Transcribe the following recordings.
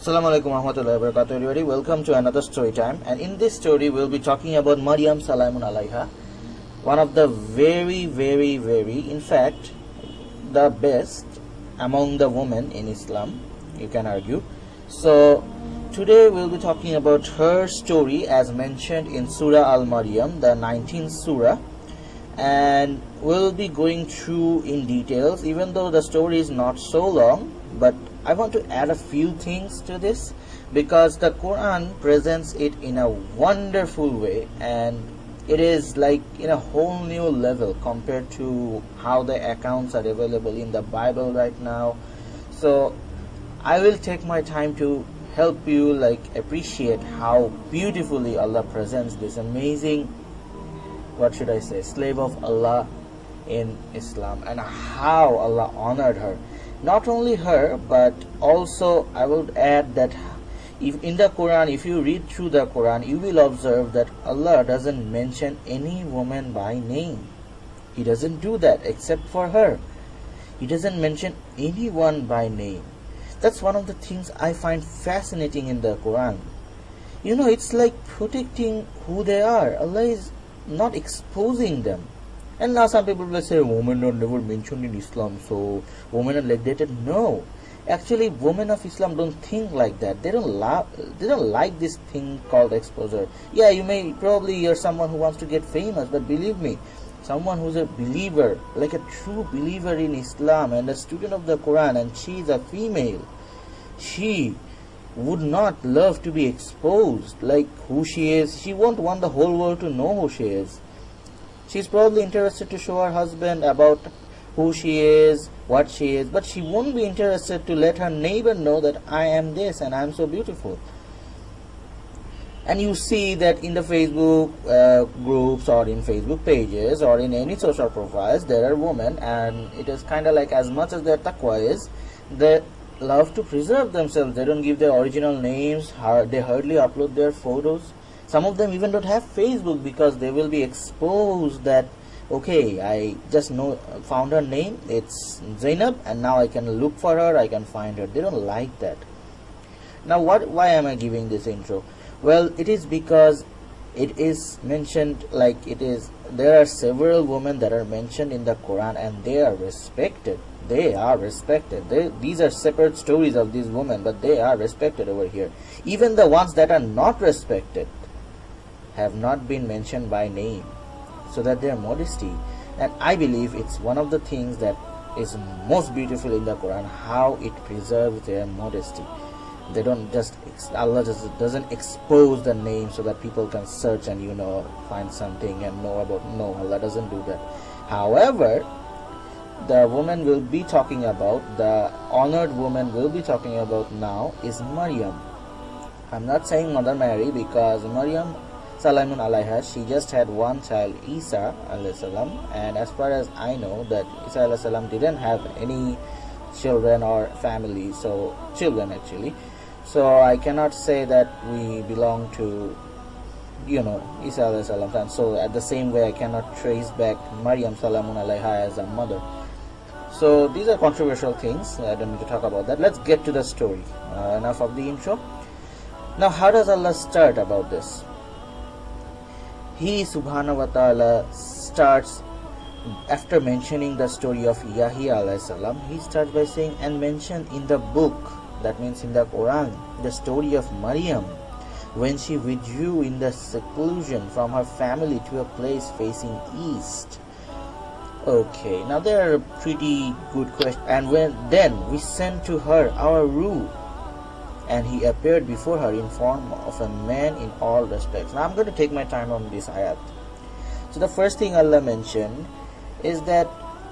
Assalamu alaikum warahmatullahi wabarakatuh everybody. Welcome to another story time, and in this story we'll be talking about Maryam Salamun alaiha, one of the very in fact the best among the women in Islam, you can argue. So today we'll be talking about her story as mentioned in Surah Al-Maryam, the 19th surah, and we'll be going through in details, even though the story is not so long, but I want to add a few things to this because the Quran presents it in a wonderful way, and it is like in a whole new level compared to how the accounts are available in the Bible right now. So I will take my time to help you appreciate how beautifully Allah presents this amazing, what should I say, slave of Allah in Islam, and how Allah honored her. Not only her, but also I would add that if in the Quran, if you read through the Quran, you will observe that Allah doesn't mention any woman by name. He doesn't do that except for her. He doesn't mention anyone by name. That's one of the things I find fascinating in the Quran. You know, it's like protecting who they are. Allah is not exposing them. And now some people will say women are never mentioned in Islam, so women are neglected. No, actually women of Islam don't think like that. They don't like this thing called exposure. Yeah, you may probably hear someone who wants to get famous, but believe me, someone who's a believer, like a true believer in Islam and a student of the Quran, and she is a female, she would not love to be exposed like who she is. She won't want the whole world to know who she is. She's probably interested to show her husband about who she is, what she is, but she won't be interested to let her neighbor know that I am this and I am so beautiful. And you see that in the Facebook groups or in Facebook pages or in any social profiles, there are women, and it is kind of like, as much as their taqwa is, they love to preserve themselves. They don't give their original names, they hardly upload their photos. Some of them even don't have Facebook because they will be exposed that, okay, I just found her name, it's Zainab, and now I can look for her, I can find her. They don't like that. Now why am I giving this intro? Well, it is because it is mentioned there are several women that are mentioned in the Quran, and they are respected. These are separate stories of these women, but they are respected over here. Even the ones that are not respected have not been mentioned by name, so that their modesty, and I believe it's one of the things that is most beautiful in the Quran, how it preserves their modesty. They don't just, Allah just doesn't expose the name so that people can search and find something and know about. No, Allah doesn't do that. However, the woman we'll be talking about, the honored woman we'll be talking about now, is Maryam. I'm not saying Mother Mary, because Maryam Salamun alaiha, she just had one child, Isa alayhi salam, and as far as I know, that Isa alayhi salam didn't have any children or family, so children actually. So I cannot say that we belong to Isa alayhi salam, and so at the same way I cannot trace back Maryam Salamun alaiha as a mother. So these are controversial things. I don't need to talk about that. Let's get to the story. Enough of the intro. Now, how does Allah start about this? He subhanahu wa ta'ala starts, after mentioning the story of Yahya alayhi salam, he starts by saying, and mentioned in the book, that means in the Quran, the story of Maryam, when she withdrew in the seclusion from her family to a place facing east. Okay, now there are pretty good questions. And then we sent to her our ruh, and he appeared before her in form of a man in all respects. Now I'm going to take my time on this ayat. So the first thing Allah mentioned is that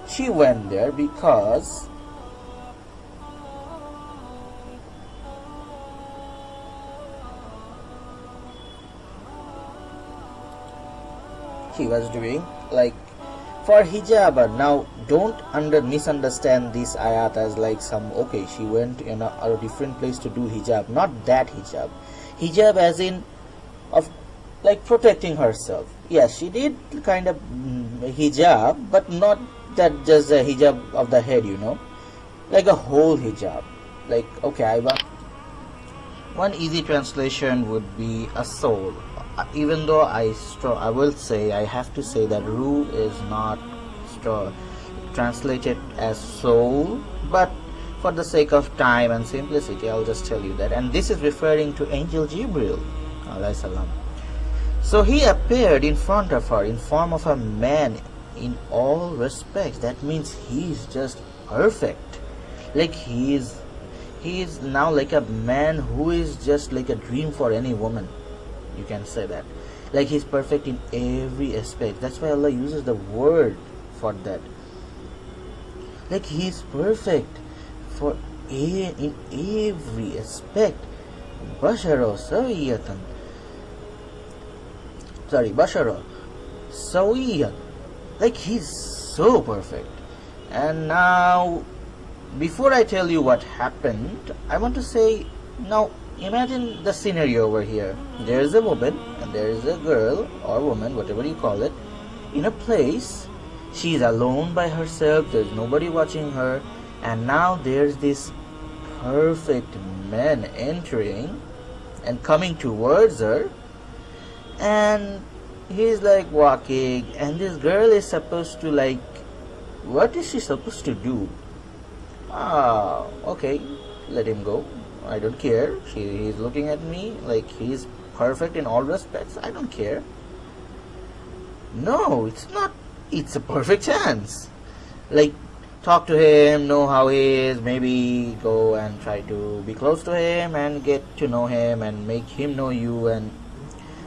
she went there because she was doing for hijab. Now don't misunderstand this ayat as she went in a different place to do hijab. Not that hijab. Hijab as in of protecting herself. Yes, she did kind of hijab, but not that just a hijab of the head, like a whole hijab. Okay, One easy translation would be a soul. Even though I will say, I have to say that Ruh is not translated as soul, but for the sake of time and simplicity, I'll just tell you that. And this is referring to Angel Jibril, alayhi salam. So he appeared in front of her in form of a man in all respects. That means he is just perfect. Like he is now like a man who is just like a dream for any woman. You can say that. Like he's perfect in every aspect. That's why Allah uses the word for that. Like he's perfect for in every aspect. Bashara sawiyatan. Bashara sawiyat. Like he's so perfect. And now, before I tell you what happened, I want to say, now imagine the scenario over here. There is a woman and there is a girl or woman, whatever you call it, in a place. She is alone by herself. There's nobody watching her. And now there's this perfect man entering and coming towards her. And he's like walking. And this girl is supposed to like, what is she supposed to do? Okay, let him go. I don't care. He's looking at me like he's perfect in all respects. I don't care. No, it's not. It's a perfect chance. Like, talk to him, know how he is, maybe go and try to be close to him and get to know him and make him know you. And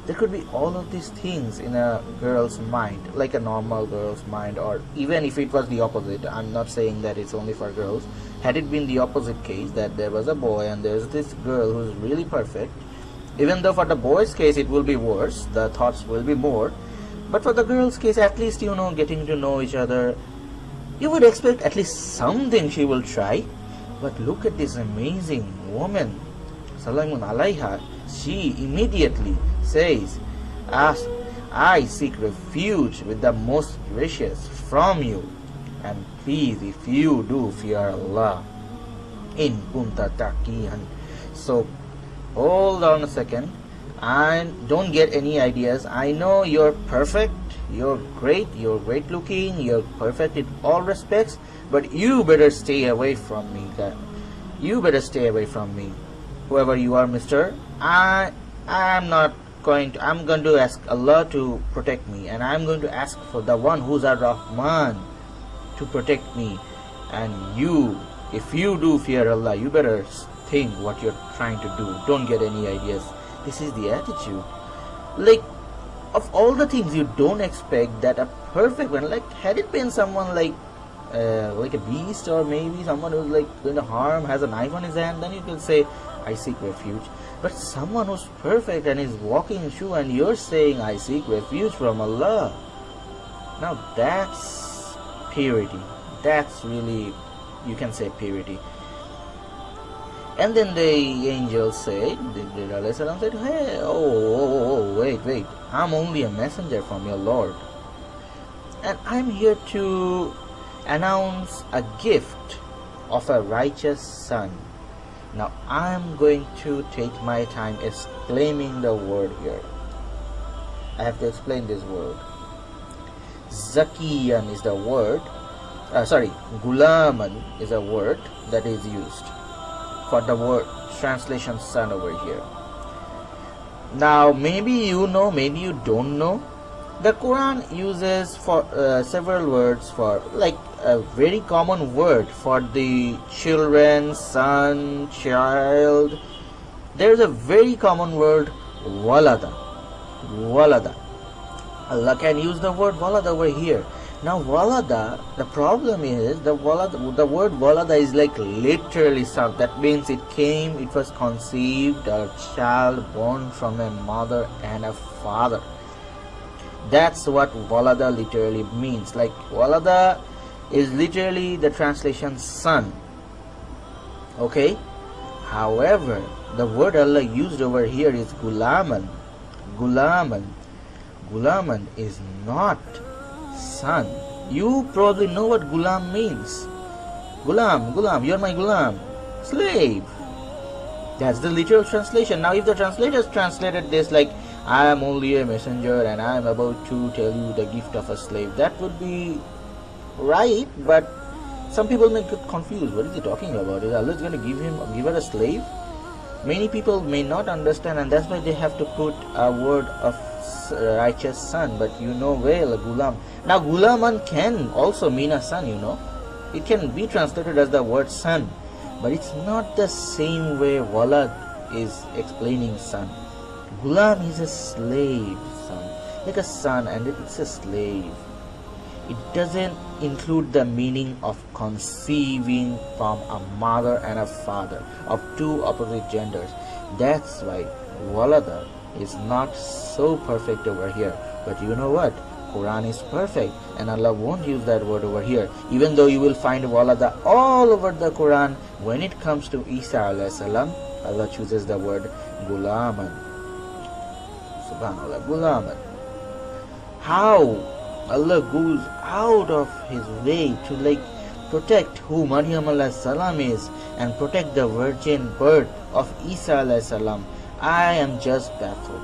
there could be all of these things in a girl's mind, like a normal girl's mind, or even if it was the opposite. I'm not saying that it's only for girls. Had it been the opposite case, that there was a boy and there's this girl who's really perfect, even though for the boy's case it will be worse, the thoughts will be more, but for the girl's case, at least, getting to know each other, you would expect at least something she will try. But look at this amazing woman, Salamun Alaiha. She immediately says, I seek refuge with the most gracious from you, and please, if you do fear Allah, in kunta taqiyan. So hold on a second and don't get any ideas. I know you're perfect, you're great looking, you're perfect in all respects, but you better stay away from me. You better stay away from me. Whoever you are, mister, I'm going to ask Allah to protect me, and I'm going to ask for the one who's Ar-Rahman to protect me. And you, if you do fear Allah, you better think what you're trying to do. Don't get any ideas. This is the attitude. Like, of all the things you don't expect, that a perfect one, like had it been someone like a beast, or maybe someone who's like going to harm, has a knife on his hand, then you can say, I seek refuge. But someone who's perfect and is walking in shoe, and you're saying, I seek refuge from Allah. Now that's purity. That's really, you can say, purity. And then the angel said, Jibreel said, hey, wait, I'm only a messenger from your Lord, and I'm here to announce a gift of a righteous son. Now I'm going to take my time explaining the word here. I have to explain this word. Zakiyan is the word, Gulaman is a word that is used for the word translation son over here. Now maybe you know, maybe you don't know, the Quran uses for several words for, like a very common word for the children, son, child. There's a very common word, walada. Allah can use the word walada over here. Now walada, the problem is the word walada is like literally son. That means it was conceived, a child born from a mother and a father. That's what walada literally means. Like walada is literally the translation son. Okay? However, the word Allah used over here is gulaman. Gulaman is not son. You probably know what gulam means. Gulam, you're my gulam. Slave. That's the literal translation. Now if the translators translated this like, I am only a messenger and I am about to tell you the gift of a slave, that would be right, but some people may get confused. What is he talking about? Is Allah going to give her a slave? Many people may not understand, and that's why they have to put a word of righteous son. But you know well, a gulam. Now gulaman can also mean a son, you know. It can be translated as the word son, but it's not the same way walad is explaining son. Gulam is a slave son, like a son, and it's a slave. It doesn't include the meaning of conceiving from a mother and a father of two opposite genders. That's why walada is not so perfect over here. But you know what? Quran is perfect, and Allah won't use that word over here. Even though you will find walada all over the Quran, when it comes to Isa alayhi salam, Allah chooses the word gulaman. Subhanallah, gulaman. How Allah goes out of his way to like protect who Maryam alayhi salam is and protect the virgin birth of Isa alayhi salam. I am just baffled.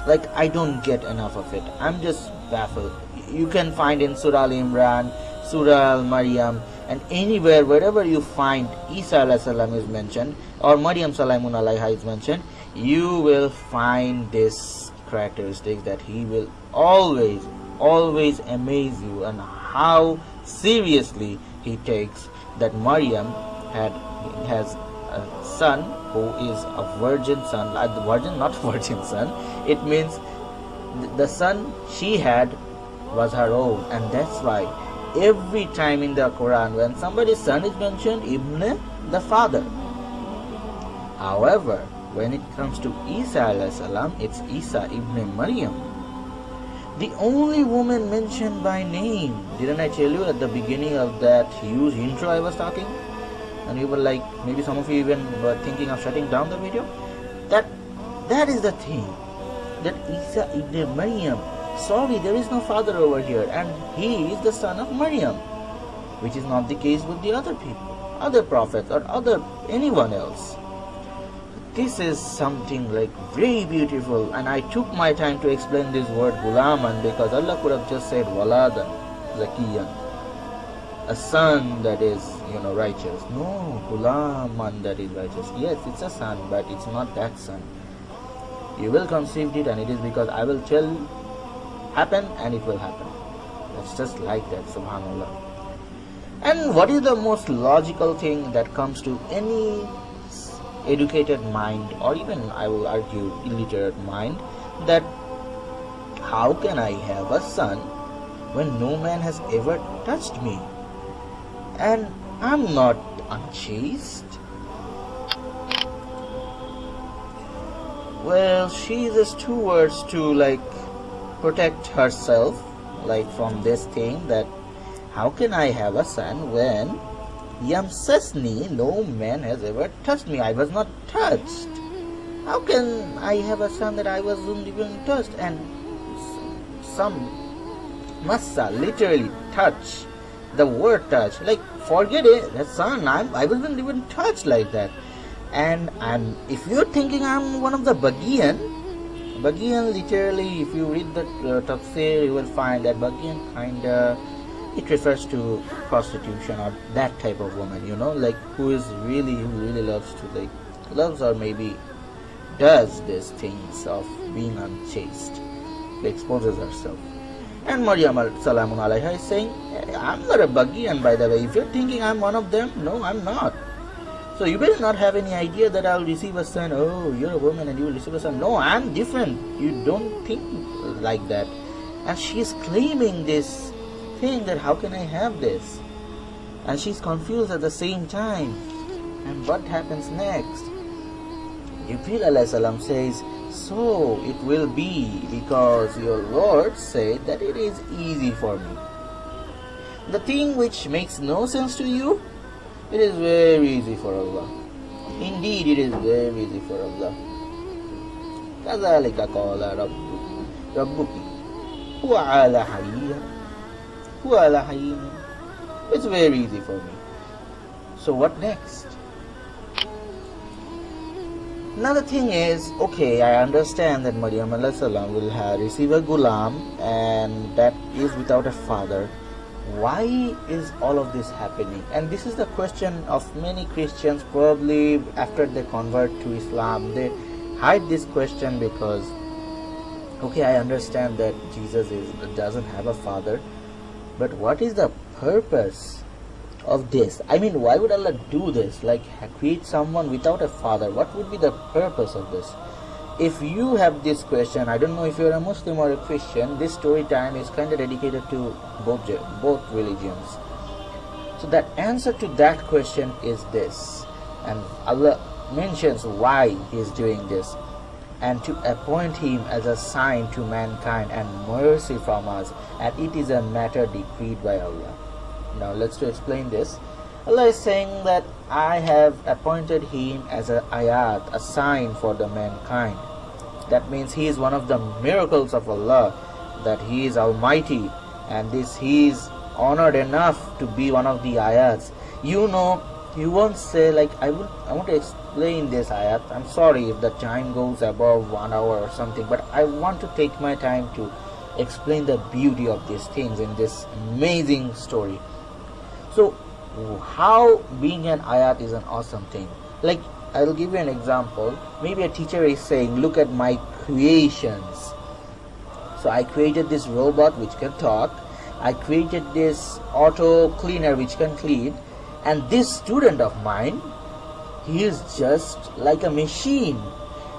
Like, I don't get enough of it. I'm just baffled. You can find in Surah Al-Imran, Surah Al-Maryam, and anywhere, wherever you find Isa alayhi salam is mentioned or Maryam salamun alayha is mentioned, you will find this characteristic that he will always amaze you, and how seriously he takes that Maryam has a son who is a virgin son, virgin, not virgin son. It means the son she had was her own, and that's why every time in the Quran when somebody's son is mentioned, Ibn, the father. However, when it comes to Isa alayhi salam, it's Isa ibn Maryam. The only woman mentioned by name. Didn't I tell you at the beginning of that huge intro I was talking? And you were like, maybe some of you even were thinking of shutting down the video. That is the thing. That Isa ibn Maryam. Sorry, there is no father over here, and he is the son of Maryam, which is not the case with the other people, other prophets, or anyone else. This is something like very beautiful, and I took my time to explain this word gulaman because Allah could have just said waladan, zakiyan, a son that is, righteous. No, gulaman that is righteous. Yes, it's a son, but it's not that son. You will conceive it, and it is because I will tell happen, and it will happen. It's just like that, subhanallah. And what is the most logical thing that comes to any educated mind, or even I will argue illiterate mind, that how can I have a son when no man has ever touched me and I'm not unchaste? Well, she uses two words to protect herself from this thing, that how can I have a son when Yamsasni, no man has ever touched me. I was not touched. How can I have a son that I wasn't even touched? And some massa, literally touch, the word touch, forget it, that son, I wasn't even touched like that. And if you're thinking I'm one of the Bagian literally, if you read the tafsir, you will find that Bagian kinda, it refers to prostitution or that type of woman, who really loves or maybe does these things of being unchaste, exposes herself. And Maryam salamun alayha is saying, I'm not a Bagian, by the way. If you're thinking I'm one of them, no, I'm not. So you better not have any idea that I'll receive a son. Oh, you're a woman and you will receive a son. No, I'm different. You don't think like that. And she is claiming this thing, that how can I have this? And she's confused at the same time. And what happens next? Jibreel alayhi salam says, so it will be because your Lord said that it is easy for me. The thing which makes no sense to you, it is very easy for Allah. Indeed, it is very easy for Allah. كَذَلِكَ قَالَ رَبُّكِ هُوَ عَلَى حَيِّنٍ. It's very easy for me. So what next? Now the thing is, okay, I understand that Maryam alayhi salam will receive a gulam and that is without a father. Why is all of this happening? And this is the question of many Christians. Probably after they convert to Islam, they hide this question because, okay, I understand that Jesus doesn't have a father, but what is the purpose of this? I mean, why would Allah do this? Like, create someone without a father? What would be the purpose of this? If you have this question, I don't know if you're a Muslim or a Christian, this story time is kind of dedicated to both religions. So that answer to that question is this, and Allah mentions why He is doing this, and to appoint Him as a sign to mankind and mercy from us, and it is a matter decreed by Allah. Now let's explain this. Allah is saying that I have appointed Him as a ayat, a sign for the mankind. That means He is one of the miracles of Allah, that He is Almighty, and He is honored enough to be one of the ayats. You know, you won't say like, I want to explain this ayat. I'm sorry if the time goes above 1 hour or something, but I want to take my time to explain the beauty of these things in this amazing story. So how being an ayat is an awesome thing. Like, I'll give you an example. Maybe a teacher is saying, look at my creations. So I created this robot which can talk. I created this auto cleaner which can clean. And this student of mine, he is just like a machine.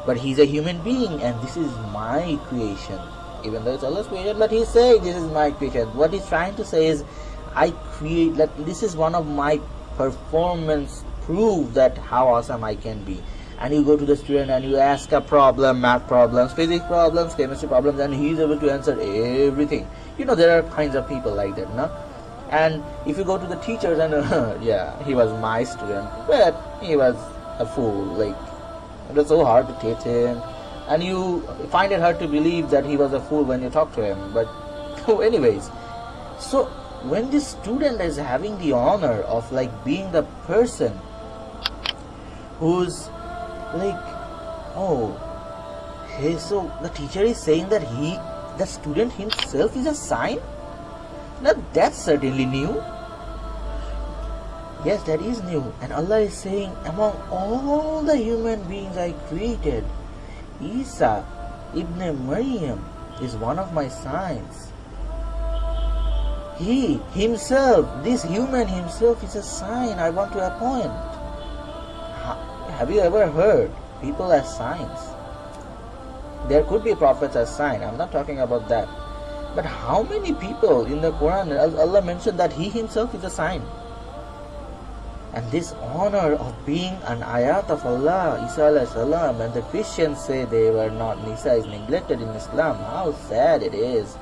But he's a human being and this is my creation. Even though it's Allah's creation, but he's saying this is my creation. What he's trying to say is, I create that this is one of my performance proof that how awesome I can be. And you go to the student and you ask a problem, math problems, physics problems, chemistry problems, and he is able to answer everything. You know, there are kinds of people like that, no? And if you go to the teachers and yeah, he was my student, but he was a fool. Like, it was so hard to teach him, and you find it hard to believe that he was a fool when you talk to him. But anyways, so when this student is having the honor of like being the person who's like, oh, hey, so the teacher is saying that the student himself is a sign? Now that's certainly new. Yes, that is new. And Allah is saying, among all the human beings I created, Isa ibn Maryam is one of my signs. He himself, this human himself, is a sign I want to appoint. Have you ever heard people as signs? There could be prophets as sign. I'm not talking about that. But how many people in the Quran, Allah mentioned that He Himself is a sign? And this honor of being an ayat of Allah, Isa alayhi salam, and the Christians say they were not, Isa is neglected in Islam. How sad it is.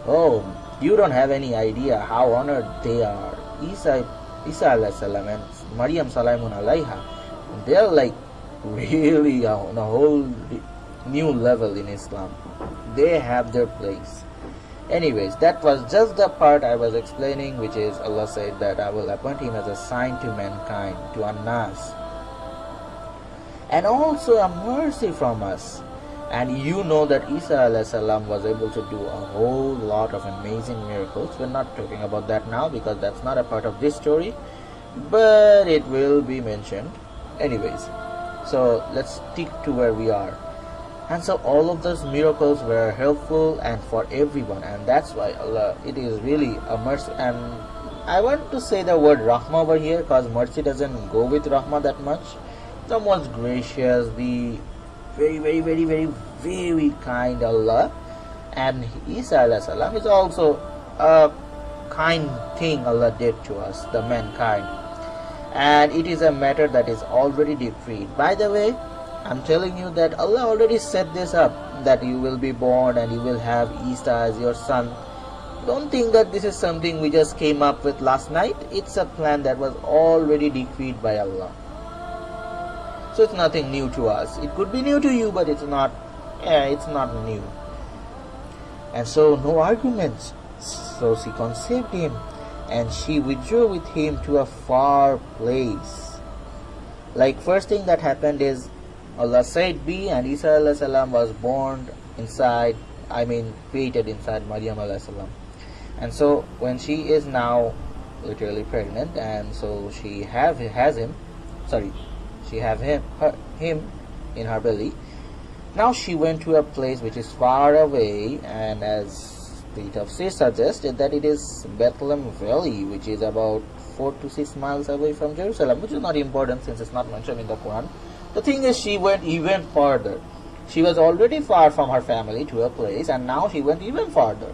Oh, you don't have any idea how honored they are. Isa alayhi salam and Maryam salamun alayha, they are like really on a whole new level in Islam. They have their place. Anyways, that was just the part I was explaining, which is Allah said that I will appoint him as a sign to mankind, to An-Nas, and also a mercy from us. And you know that Isa alayhi salam was able to do a whole lot of amazing miracles. We're not talking about that now because that's not a part of this story, but it will be mentioned. Anyways, so let's stick to where we are. And so all of those miracles were helpful and for everyone, and that's why Allah, it is really a mercy. And I want to say the word Rahma over here because mercy doesn't go with Rahma that much. The most gracious, the very, very, very, very, very kind Allah. And Isa alayhi salam is also a kind thing Allah did to us, the mankind. And it is a matter that is already decreed. By the way, I'm telling you that Allah already set this up, that you will be born and you will have Isa as your son. Don't think that this is something we just came up with last night. It's a plan that was already decreed by Allah. So it's nothing new to us. It could be new to you, but it's not new. And so no arguments. So she conceived him and she withdrew with him to a far place. Like, first thing that happened is Allah said be, and Isa alayhi salam was born inside, created inside Maryam alayhi salam. And so when she is now literally pregnant, and so she have him in her belly. Now she went to a place which is far away, and as the tafsir suggested, that it is Bethlehem Valley, which is about 4 to 6 miles away from Jerusalem, which is not important since it's not mentioned in the Quran. The thing is, she went even further. She was already far from her family to a place, and now she went even farther.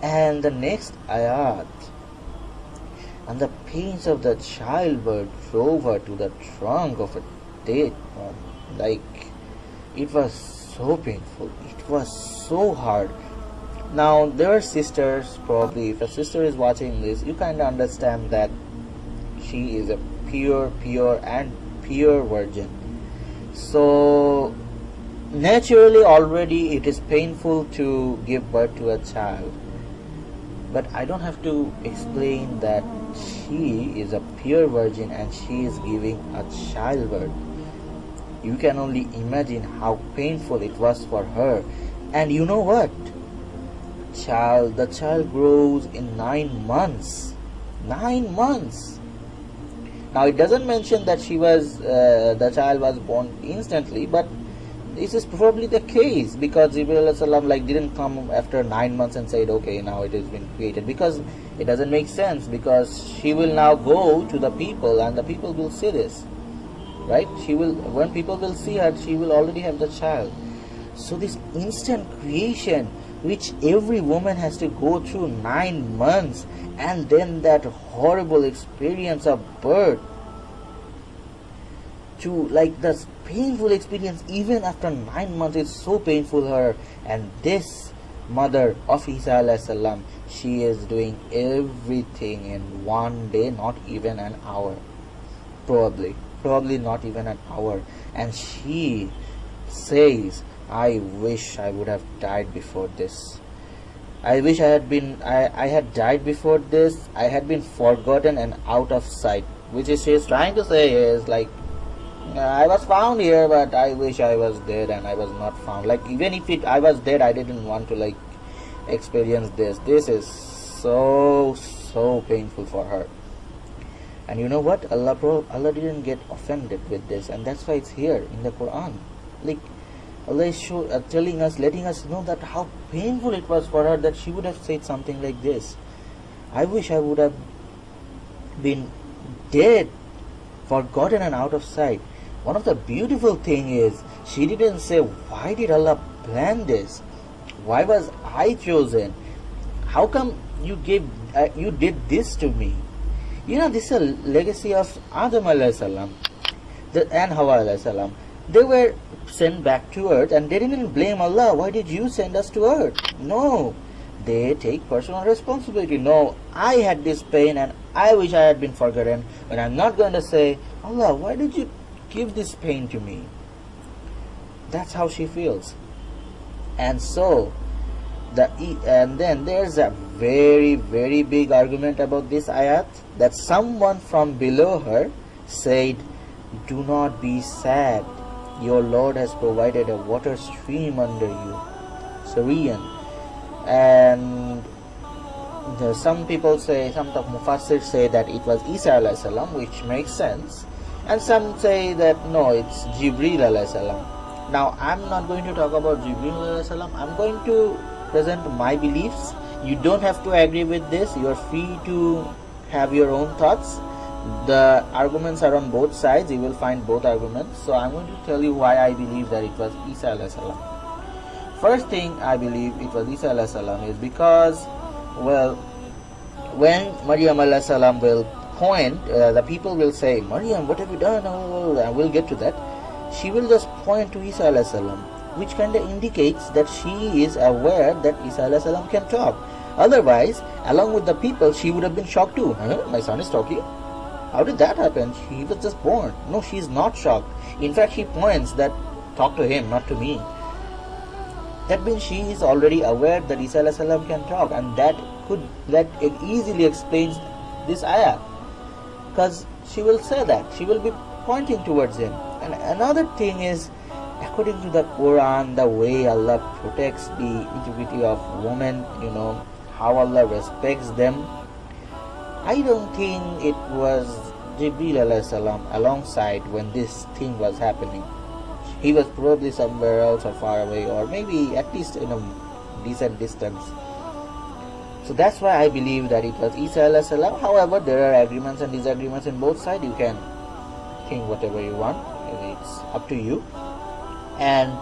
And the next ayat, and the pains of the childbirth drove her to the trunk of a date palm. Like, it was so painful, it was so hard. Now there are sisters, probably if a sister is watching this, you kind of understand that she is a pure virgin. So naturally already it is painful to give birth to a child, but I don't have to explain that she is a pure virgin and she is giving a childbirth. You can only imagine how painful it was for her. And you know what? The child grows in 9 months. 9 months. Now it doesn't mention that the child was born instantly, but this is probably the case, because Jibreel salam didn't come after 9 months and said, okay, now it has been created, because it doesn't make sense, because she will now go to the people and the people will see this, right? When people will see her, she will already have the child. So this instant creation, which every woman has to go through 9 months, and then that horrible experience of birth, to this painful experience even after 9 months, it's so painful her. And this mother of Isa alayhi salam, she is doing everything in one day, not even an hour, probably not even an hour. And she says, I wish I would have died before this. I wish I had died before this. I had been forgotten and out of sight. Which is, she's trying to say is I was found here, but I wish I was dead and I was not found. Even if I was dead, I didn't want to experience this. This is so painful for her. And you know what? Allah didn't get offended with this, and that's why it's here in the Quran. Allah is telling us, letting us know that how painful it was for her, that she would have said something like this. I wish I would have been dead, forgotten and out of sight. One of the beautiful thing is, she didn't say, why did Allah plan this? Why was I chosen? How come you did this to me? This is a legacy of Adam alayhi salam and Hawa alayhi salam. They were sent back to earth and they didn't blame Allah. Why did you send us to earth? No, they take personal responsibility. No, I had this pain and I wish I had been forgotten, but I'm not going to say, Allah, why did you give this pain to me? That's how she feels. And so and then there's a very, very big argument about this ayat, that someone from below her said, do not be sad, your Lord has provided a water stream under you, Syrian. And some people say, some of Mufassir say that it was Isa alayhi salam, which makes sense, and some say that no, it's Jibreel alayhi salam. Now I'm not going to talk about Jibreel alayhi salam. I'm going to present my beliefs. You don't have to agree with this. You are free to have your own thoughts. The arguments are on both sides. You will find both arguments. So I'm going to tell you why I believe that it was Isa alayhi salam. First thing I believe it was Isa alayhi salam is because, when Maryam alayhi salam will point, the people will say, Maryam, what have you done? And we'll get to that. She will just point to Isa alayhi salam, which kind of indicates that she is aware that Isa alayhi salam can talk. Otherwise, along with the people, she would have been shocked too. My son is talking? How did that happen? He was just born. No, she is not shocked. In fact, she points that, talk to him, not to me. That means she is already aware that Isa alayhi salam can talk, and that easily explains this ayah, because she will say that, she will be pointing towards him. And another thing is, according to the Quran, the way Allah protects the integrity of women, how Allah respects them, I don't think it was Jibril alayhi salam alongside when this thing was happening. He was probably somewhere else or far away, or maybe at least in a decent distance. So that's why I believe that it was Isa alayhi salam. However, there are agreements and disagreements in both sides. You can think whatever you want. It's up to you. And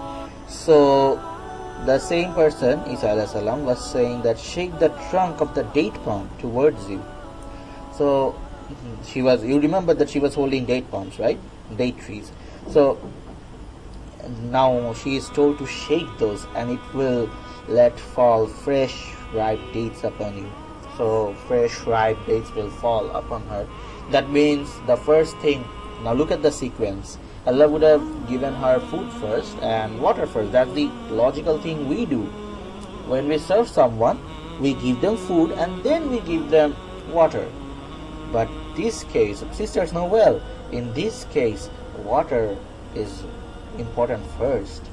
so the same person, Isa alayhi salam, was saying that shake the trunk of the date palm towards you. So you remember that she was holding date palms, right? Date trees. So now she is told to shake those, and it will let fall fresh ripe dates upon you. So fresh ripe dates will fall upon her. That means the first thing, now look at the sequence. Allah would have given her food first and water first. That's the logical thing we do. When we serve someone, we give them food and then we give them water. But this case, sisters know well, in this case, water is important first.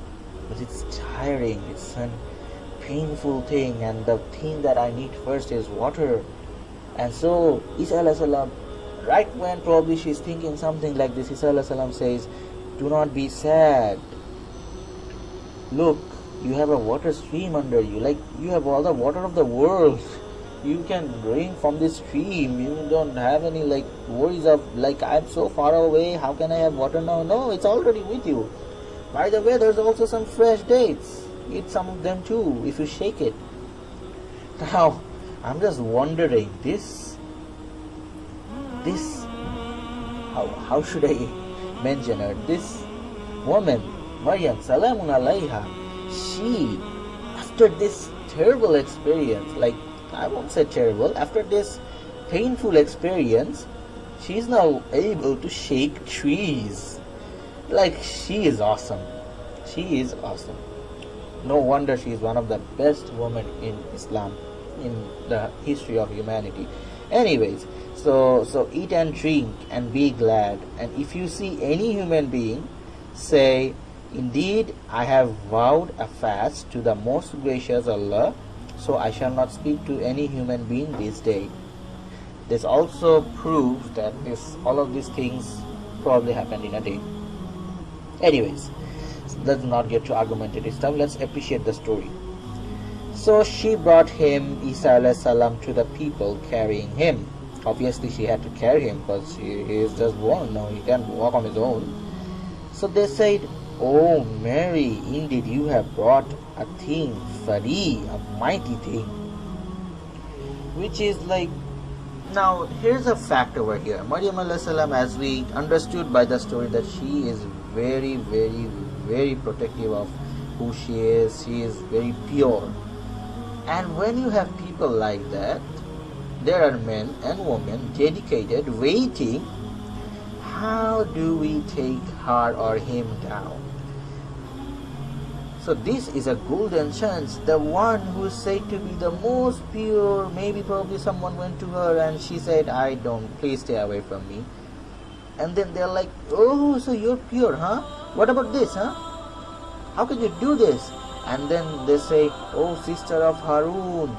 But it's tiring, it's a painful thing, and the thing that I need first is water. And so Isa alayhi salam, right when probably she's thinking something like this, Isa alayhi salam says, do not be sad. Look, you have a water stream under you, like you have all the water of the world. You can drink from this stream. You don't have any worries of I'm so far away, how can I have water now? No, it's already with you. By the way, there's also some fresh dates. Eat some of them too if you shake it. Now, I'm just wondering, this how should I mention her? This woman, Maryam, Salamun alayha, she, after this terrible experience, I won't say terrible, after this painful experience, she's now able to shake trees. She is awesome. She is awesome. No wonder she is one of the best women in Islam, in the history of humanity. Anyways, so eat and drink and be glad. And if you see any human being, say, indeed, I have vowed a fast to the most gracious Allah, so I shall not speak to any human being this day. This also proves that all of these things probably happened in a day. Anyways, let's not get to argumentative stuff. Let's appreciate the story. So she brought him, Isa alayhi salam, to the people carrying him. Obviously she had to carry him because he is just born now, he can't walk on his own. So they said, oh Mary, indeed you have brought a thing, fari, a mighty thing. Which is now here's a fact over here. Maryam alayhi salam, as we understood by the story, that she is very, very, very protective of who she is. She is very pure. And when you have people like that, there are men and women dedicated, waiting, how do we take her or him down? So this is a golden chance. The one who is said to be the most pure, maybe probably someone went to her and she said, I don't, please stay away from me. And then they're like, oh, so you're pure, huh? What about this, huh? How could you do this? And then they say, oh, sister of Harun,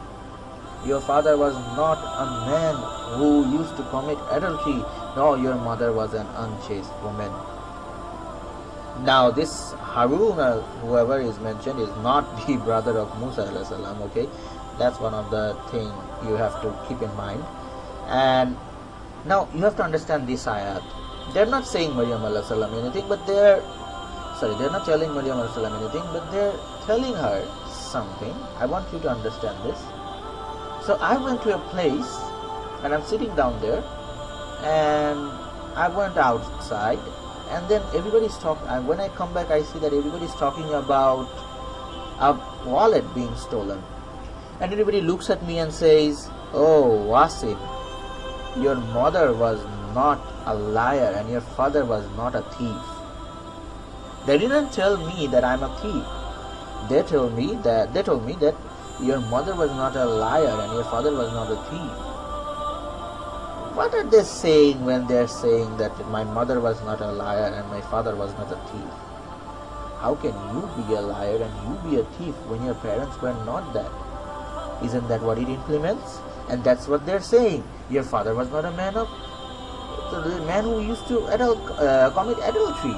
your father was not a man who used to commit adultery. No, your mother was an unchaste woman. Now this Harun, whoever is mentioned, is not the brother of Musa alayhi salam, okay? That's one of the things you have to keep in mind. And now you have to understand this ayat. They're not saying Maryam alayhi salam anything, but they're not telling Maryam alayhi salam anything, but they're telling her something. I want you to understand this. So I went to a place and I'm sitting down there, and I went outside, and then everybody's talking, and when I come back I see that everybody's talking about a wallet being stolen, and everybody looks at me and says, oh Wasim, your mother was not a liar and your father was not a thief. They didn't tell me that I'm a thief. They told me that your mother was not a liar and your father was not a thief. What are they saying when they're saying that my mother was not a liar and my father was not a thief? How can you be a liar and you be a thief when your parents were not that? Isn't that what it implements? And that's what they're saying. Your father was not a man of the man who used to commit adultery.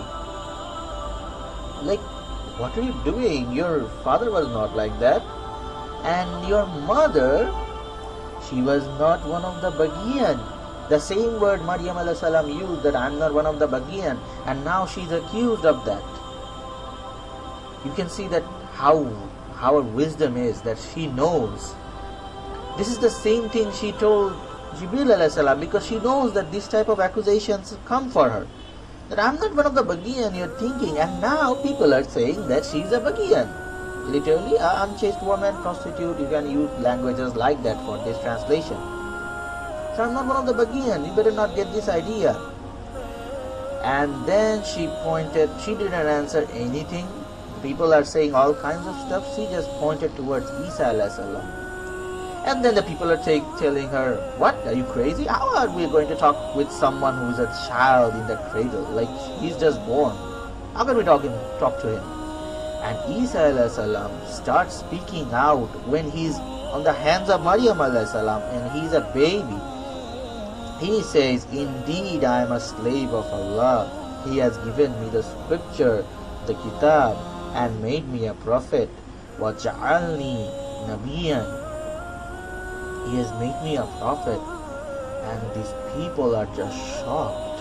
Like, what are you doing? Your father was not like that. And your mother, she was not one of the Bagiyan. The same word Maryam alayhi salam used, that I'm not one of the Bagiyan, and now she's accused of that. You can see that how her wisdom is, that she knows. This is the same thing she told Jibril alayhi salam, because she knows that this type of accusations come for her. That I'm not one of the Bagiyan you're thinking, and now people are saying that she's a Bagiyan. Literally, an unchaste woman, prostitute. You can use languages like that for this translation. So I'm not one of the Bagiyan. You better not get this idea. And then she didn't answer anything. People are saying all kinds of stuff. She just pointed towards Isa alayhi salam. And then the people are telling her, what? Are you crazy? How are we going to talk with someone who is a child in the cradle? Like, he's just born. How can we talk to him? And Isa alayhi salam starts speaking out when he's on the hands of Maryam alayhi salam and he's a baby. He says, indeed I am a slave of Allah. He has given me the scripture, the kitab, and made me a prophet. وَجَعَلْنِي نَبِيًّا. He has made me a prophet. And these people are just shocked.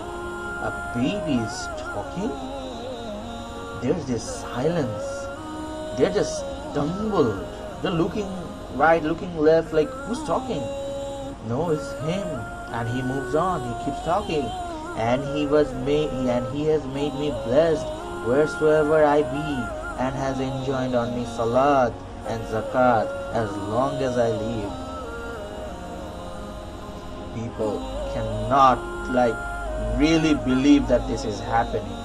A baby is talking? There's this silence. They're just stumbled. They're looking right, looking left, like, who's talking? No, it's him. And he moves on. He keeps talking. And he has made me blessed wheresoever I be, and has enjoined on me salat and zakat as long as I live. People cannot really believe that this is happening.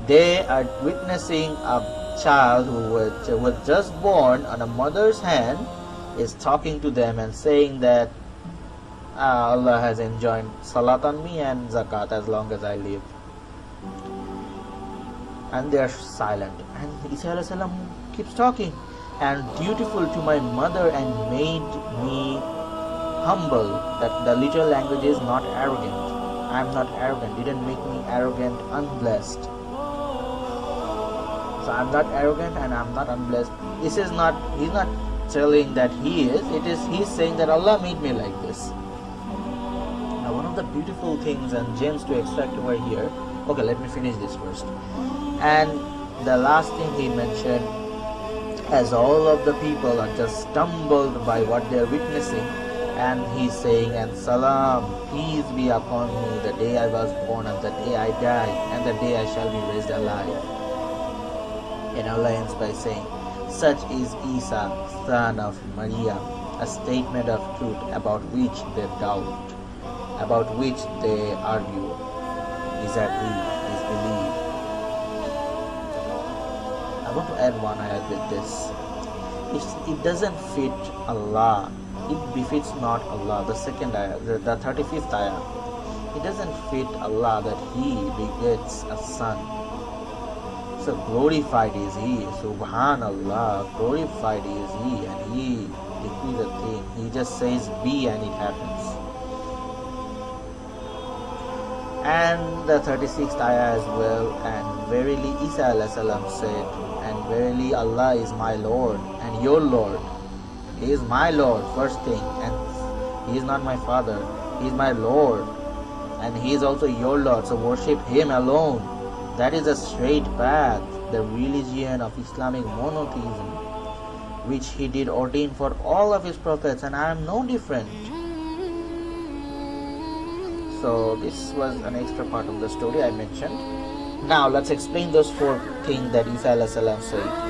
They are witnessing a child who was just born on a mother's hand is talking to them and saying that Allah has enjoined salat on me and zakat as long as I live. And they are silent. And Isa alayhi salam keeps talking. And dutiful to my mother and made me humble. That the literal language is not arrogant. I am not arrogant. Didn't make me arrogant, unblessed. So I'm not arrogant and I'm not unblessed. He's not telling that he is. He's saying that Allah made me like this. Now one of the beautiful things and gems to extract over here. Okay, let me finish this first. And the last thing he mentioned, as all of the people are just stumbled by what they're witnessing, and he's saying, and salam, peace be upon me, the day I was born and the day I die and the day I shall be raised alive. And Allah ends by saying, such is Isa, son of Maryam, a statement of truth about which they doubt, about which they argue, disagree, disbelieve. I want to add one ayat with this. It doesn't fit Allah. It befits not Allah. The second ayah, the 35th ayah. It doesn't fit Allah that He begets a son. So glorified is He. Subhanallah. Glorified is He. And He decrees a thing. He just says be and it happens. And the 36th ayah as well. And verily Isa alayhi salam said, and verily Allah is my Lord and your Lord. He is my Lord, first thing, and He is not my Father. He is my Lord, and He is also your Lord. So worship Him alone. That is a straight path, the religion of Islamic monotheism, which He did ordain for all of His prophets, and I am no different. So this was an extra part of the story I mentioned. Now let's explain those 4 things that Isa alayhi salam said.